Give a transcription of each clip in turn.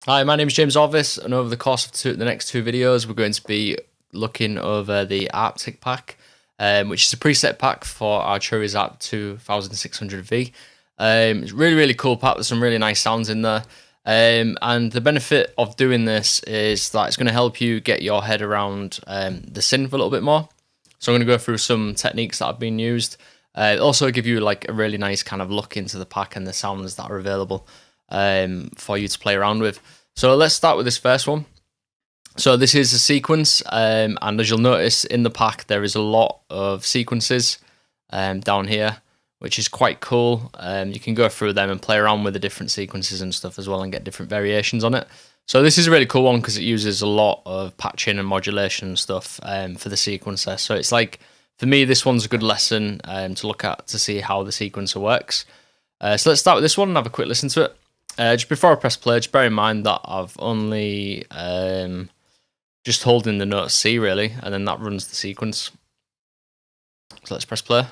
Hi, my name is James Orvis, and over the course of the next two videos, we're going to be looking over the Arptic pack, which is a preset pack for Arturia's Arp2600V. It's a really, really cool pack. There's some really nice sounds in there. And the benefit of doing this is that it's going to help you get your head around the synth a little bit more. So I'm going to go through some techniques that have been used. Also give you like a really nice kind of look into the pack and the sounds that are available for you to play around with. So let's start with this first one. So this is a sequence, and as you'll notice in the pack, there is a lot of sequences down here, which is quite cool. You can go through them and play around with the different sequences and stuff as well and get different variations on it. So this is a really cool one because it uses a lot of patching and modulation and stuff for the sequencer. So it's like, for me, this one's a good lesson to look at to see how the sequencer works. So let's start with this one and have a quick listen to it. Just before I press play, just bear in mind that I've only just holding the note C really, and then that runs the sequence. So let's press play.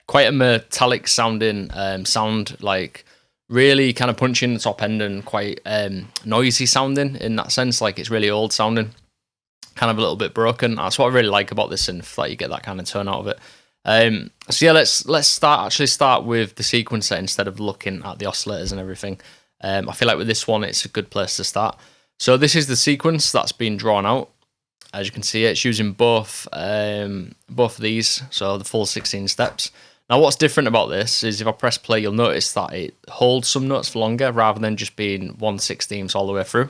Quite a metallic sounding sound, like really kind of punching the top end and quite noisy sounding in that sense. Like it's really old sounding, kind of a little bit broken. That's what I really like about this synth, that you get that kind of tone out of it. So yeah, let's start with the sequencer instead of looking at the oscillators and everything. I feel like with this one, it's a good place to start. So this is the sequence that's been drawn out. As you can see, it's using both of these, so the full 16 steps. Now, what's different about this is if I press play, you'll notice that it holds some notes for longer rather than just being 1/16 all the way through.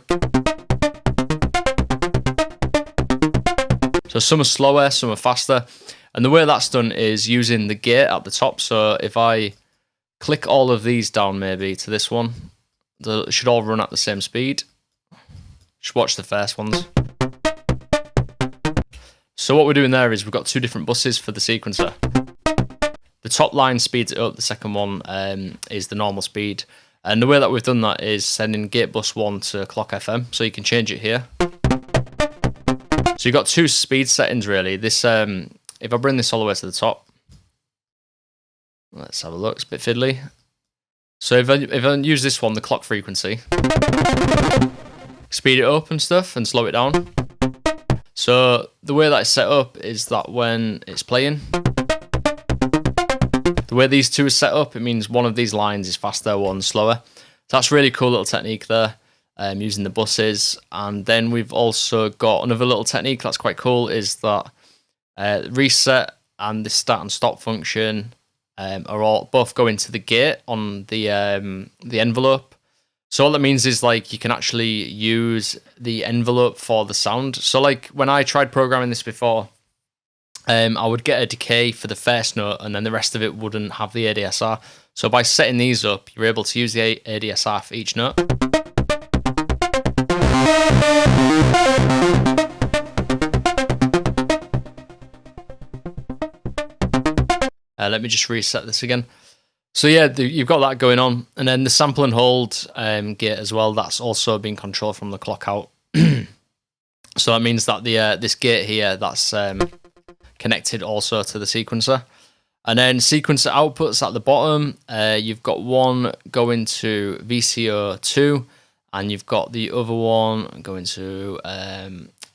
So some are slower, some are faster. And the way that's done is using the gate at the top. So if I click all of these down maybe to this one, they should all run at the same speed. Just watch the first ones. So what we're doing there is we've got two different buses for the sequencer. The top line speeds it up, the second one is the normal speed. And the way that we've done that is sending gate bus 1 to clock FM, so you can change it here. So you've got two speed settings really. This, if I bring this all the way to the top, let's have a look, it's a bit fiddly. So if I use this one, the clock frequency, speed it up and stuff and slow it down. So the way that it's set up is that when it's playing, the way these two are set up, it means one of these lines is faster, one slower. So that's really cool little technique there, using the buses. And then we've also got another little technique that's quite cool, is that reset and the start and stop function are all both going to the gate on the envelope. So all that means is like you can actually use the envelope for the sound. So like when I tried programming this before, I would get a decay for the first note and then the rest of it wouldn't have the ADSR. So by setting these up, you're able to use the ADSR for each note. Let me just reset this again. So yeah, you've got that going on. And then the sample and hold gate as well, that's also being controlled from the clock out. So that means that the this gate here, that's connected also to the sequencer. And then sequencer outputs at the bottom, you've got one going to VCO2 and you've got the other one going to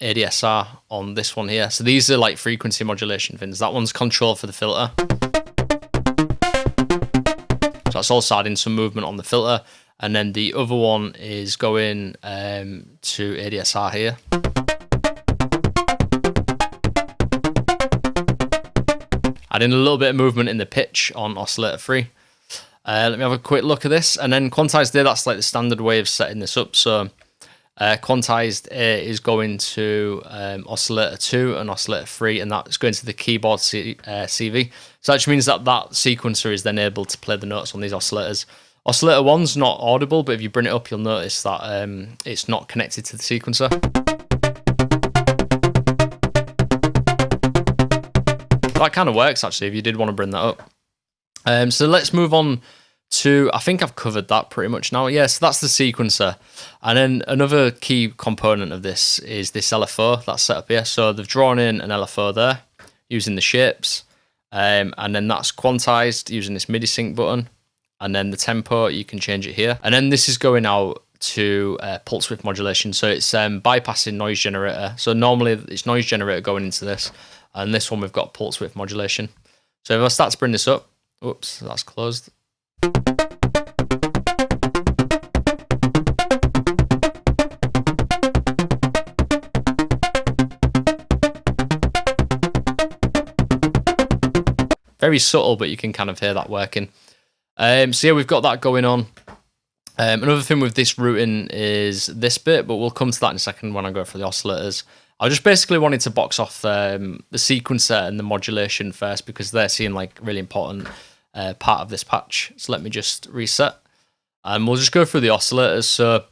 ADSR on this one here. So these are like frequency modulation things. That one's control for the filter. So that's also adding some movement on the filter. And then the other one is going to ADSR here. Adding a little bit of movement in the pitch on oscillator 3. Let me have a quick look at this. And then quantized there, that's like the standard way of setting this up. So quantized A is going to oscillator 2 and oscillator 3, and that's going to the keyboard CV. So that just means that that sequencer is then able to play the notes on these oscillators. Oscillator 1's not audible, but if you bring it up, you'll notice that it's not connected to the sequencer. That kind of works actually if you did want to bring that up. So let's move on I think I've covered that pretty much now. Yeah, so that's the sequencer. And then another key component of this is this LFO that's set up here. So they've drawn in an LFO there using the shapes. And then that's quantized using this MIDI sync button. And then the tempo, you can change it here. And then this is going out to pulse width modulation. So it's bypassing noise generator. So normally it's noise generator going into this. And this one we've got pulse width modulation. So if I start to bring this up, oops, that's closed. Very subtle, but you can kind of hear that working. So yeah, we've got that going on. Another thing with this routing is this bit, but we'll come to that in a second when I go for the oscillators. I just basically wanted to box off the sequencer and the modulation first because they're seeing like really important part of this patch. So let me just reset. And we'll just go through the oscillators. So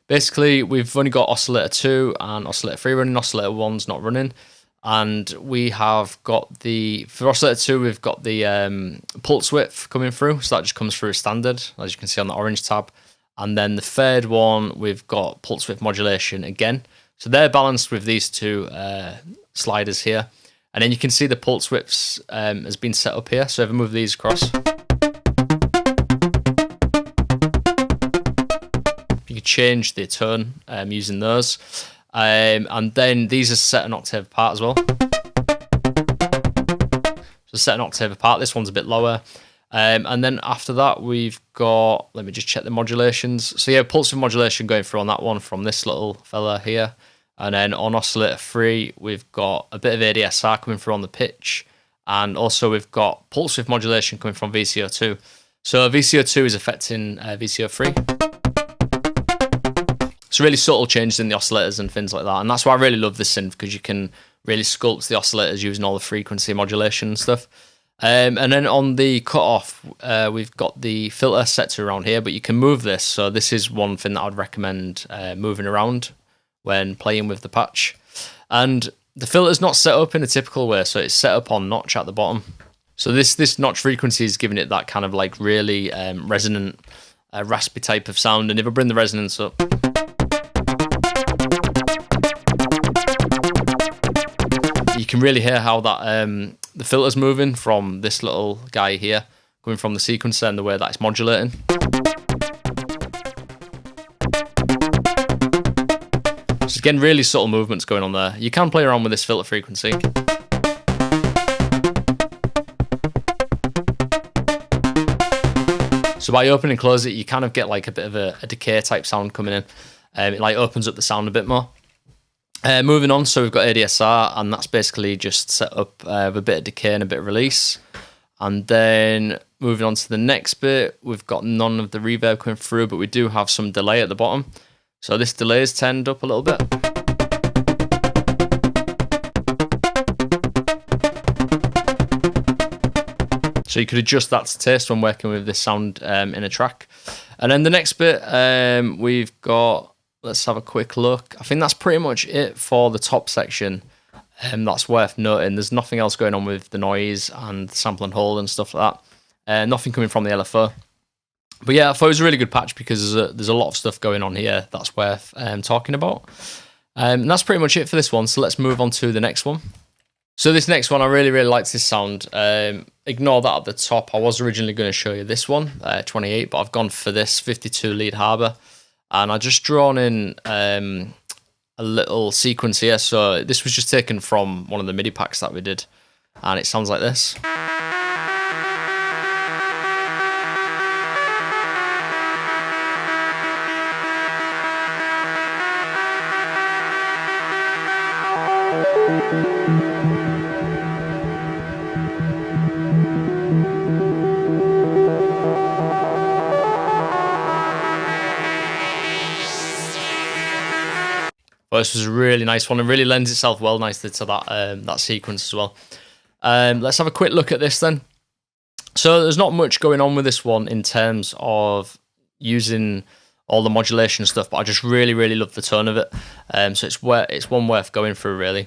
basically, we've only got oscillator 2 and oscillator 3 running. Oscillator 1's not running. And we have got for oscillator 2, we've got the pulse width coming through. So that just comes through as standard, as you can see on the orange tab. And then the third one, we've got pulse width modulation again. So they're balanced with these two sliders here. And then you can see the pulse widths has been set up here. So if I move these across, you can change the tone using those. And then these are set an octave apart as well. So set an octave apart. This one's a bit lower. And then after that, we've got, let me just check the modulations. So yeah, pulse width modulation going through on that one from this little fella here. And then on oscillator 3, we've got a bit of ADSR coming through on the pitch. And also we've got pulse width modulation coming from VCO2. So VCO2 is affecting VCO3. So really subtle changes in the oscillators and things like that. And that's why I really love this synth, because you can really sculpt the oscillators using all the frequency modulation and stuff. And then on the cutoff, we've got the filter set to around here, but you can move this. So this is one thing that I'd recommend moving around when playing with the patch. And the filter's not set up in a typical way, so it's set up on notch at the bottom. So this notch frequency is giving it that kind of like really resonant, raspy type of sound. And if I bring the resonance up, you can really hear how that the filter's moving from this little guy here, coming from the sequencer, and the way that it's modulating. So again, really subtle movements going on there. You can play around with this filter frequency. So by opening and close it, you kind of get like a bit of a decay type sound coming in. It like opens up the sound a bit more. Moving on, so we've got ADSR, and that's basically just set up with a bit of decay and a bit of release. And then moving on to the next bit, we've got none of the reverb coming through, but we do have some delay at the bottom. So this delay is turned up a little bit. So you could adjust that to taste when working with this sound in a track. And then the next bit, we've got, let's have a quick look. I think that's pretty much it for the top section. That's worth noting. There's nothing else going on with the noise and the sample and hold and stuff like that. Nothing coming from the LFO. But yeah, I thought it was a really good patch because there's a lot of stuff going on here that's worth talking about. And that's pretty much it for this one. So let's move on to the next one. So this next one, I really, really liked this sound. Ignore that at the top. I was originally going to show you this one, 28, but I've gone for this 52 lead harbour. And I just drawn in a little sequence here. So this was just taken from one of the MIDI packs that we did. And it sounds like this. Well, this was a really nice one and really lends itself well nicely to that that sequence as well. Let's have a quick look at this then. So there's not much going on with this one in terms of using all the modulation stuff, but I just really, really love the tone of it. So it's one worth going through, really.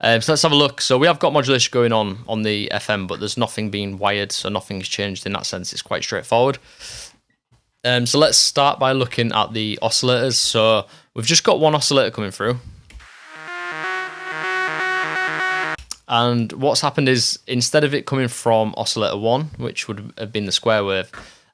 So let's have a look. So we have got modulation going on the FM, but there's nothing being wired, so nothing's changed in that sense. It's quite straightforward. So let's start by looking at the oscillators. So we've just got one oscillator coming through. And what's happened is, instead of it coming from oscillator 1, which would have been the square wave,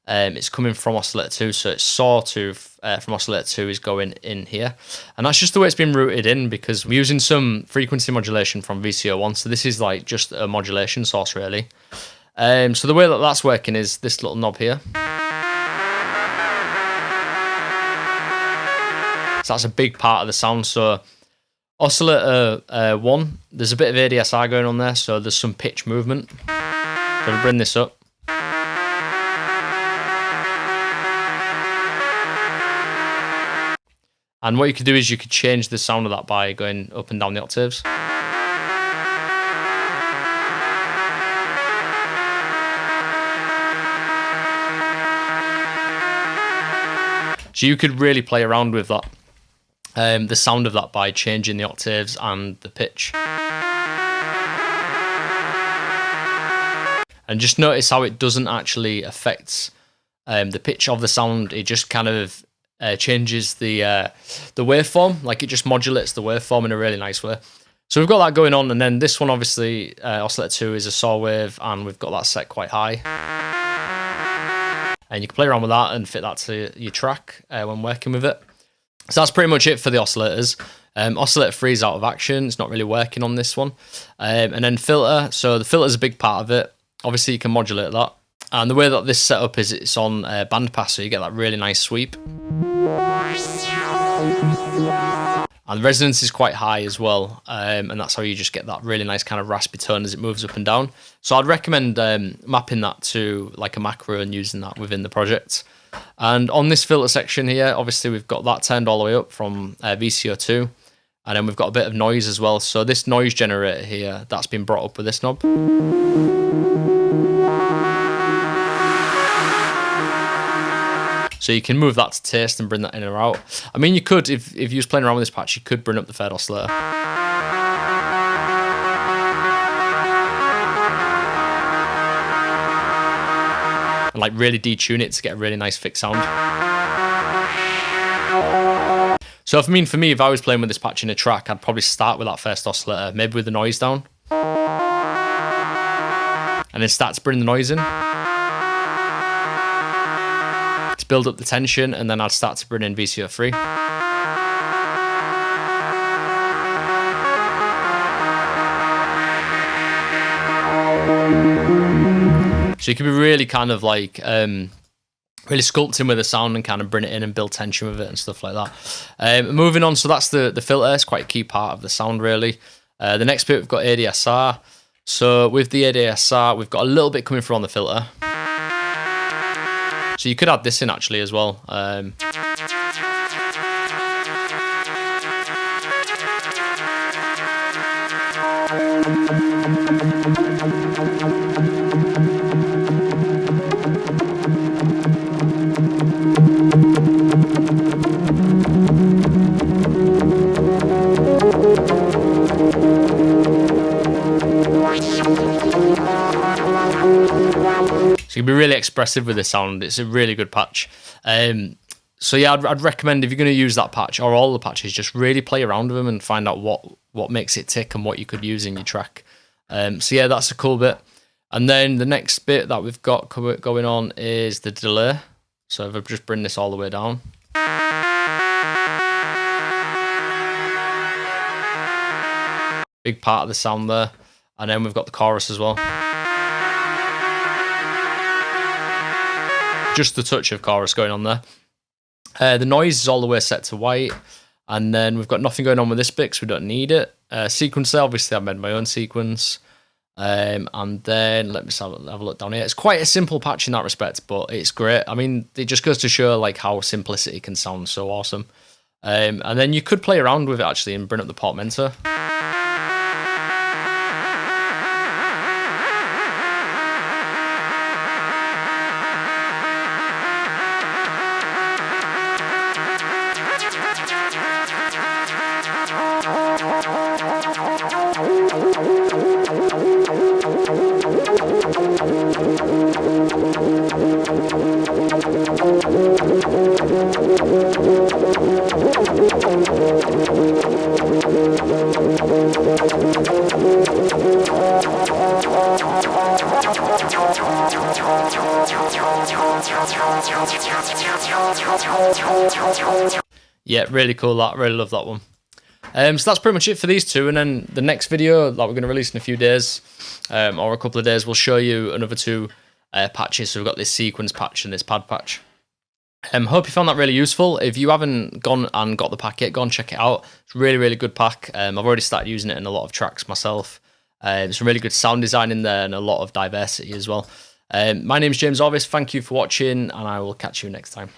it's coming from oscillator 2, so its sawtooth from oscillator 2 is going in here. And that's just the way it's been routed in, because we're using some frequency modulation from VCO1, so this is like just a modulation source, really. So the way that that's working is this little knob here. So that's a big part of the sound. So oscillator 1, there's a bit of ADSR going on there, so there's some pitch movement. So I'll bring this up. And what you could do is you could change the sound of that by going up and down the octaves. So you could really play around with that, the sound of that, by changing the octaves and the pitch. And just notice how it doesn't actually affect the pitch of the sound. It just kind of changes the waveform, like it just modulates the waveform in a really nice way. So we've got that going on, and then this one, obviously, oscillator 2 is a saw wave, and we've got that set quite high. And you can play around with that and fit that to your track when working with it. So that's pretty much it for the oscillators. Oscillator 3 is out of action. It's not really working on this one. And then filter. So the filter is a big part of it. Obviously, you can modulate that. And the way that this setup is, it's on bandpass, so you get that really nice sweep. And the resonance is quite high as well, and that's how you just get that really nice kind of raspy tone as it moves up and down. So I'd recommend mapping that to like a macro and using that within the project. And on this filter section here, obviously we've got that turned all the way up from VCO2, and then we've got a bit of noise as well. So this noise generator here, that's been brought up with this knob. So you can move that to taste and bring that in or out. I mean, you could, if you was playing around with this patch, you could bring up the third oscillator. And like really detune it to get a really nice thick sound. So for me, if I was playing with this patch in a track, I'd probably start with that first oscillator, maybe with the noise down. And then start to bring the noise in. To build up the tension, and then I'd start to bring in VCO3. So you can be really kind of like really sculpting with the sound and kind of bring it in and build tension with it and stuff like that. Moving on, so that's the filter. It's quite a key part of the sound, really. The next bit, we've got ADSR. So with the ADSR, we've got a little bit coming through on the filter. So you could add this in actually as well. So you can be really expressive with the sound. It's a really good patch. So yeah, I'd recommend, if you're going to use that patch or all the patches, just really play around with them and find out what makes it tick and what you could use in your track. So yeah, that's a cool bit. And then the next bit that we've got going on is the delay. So if I just bring this all the way down. Big part of the sound there. And then we've got the chorus as well. Just the touch of chorus going on there. The noise is all the way set to white. And then we've got nothing going on with this bit because we don't need it. Sequencer, obviously I've made my own sequence. And then let me have a look down here. It's quite a simple patch in that respect, but it's great. I mean, it just goes to show like how simplicity can sound so awesome. And then you could play around with it actually and bring up the portmanteau. Yeah, really cool. That really love that one. So that's pretty much it for these two, and then the next video that we're going to release in a few days, or a couple of days, we'll show you another two patches. So we've got this sequence patch and this pad patch. Hope you found that really useful. If you haven't gone and got the pack yet, go and check it out. It's a really, really good pack. I've already started using it in a lot of tracks myself. There's some really good sound design in there and a lot of diversity as well. My name is James Orvis. Thank you for watching, and I will catch you next time.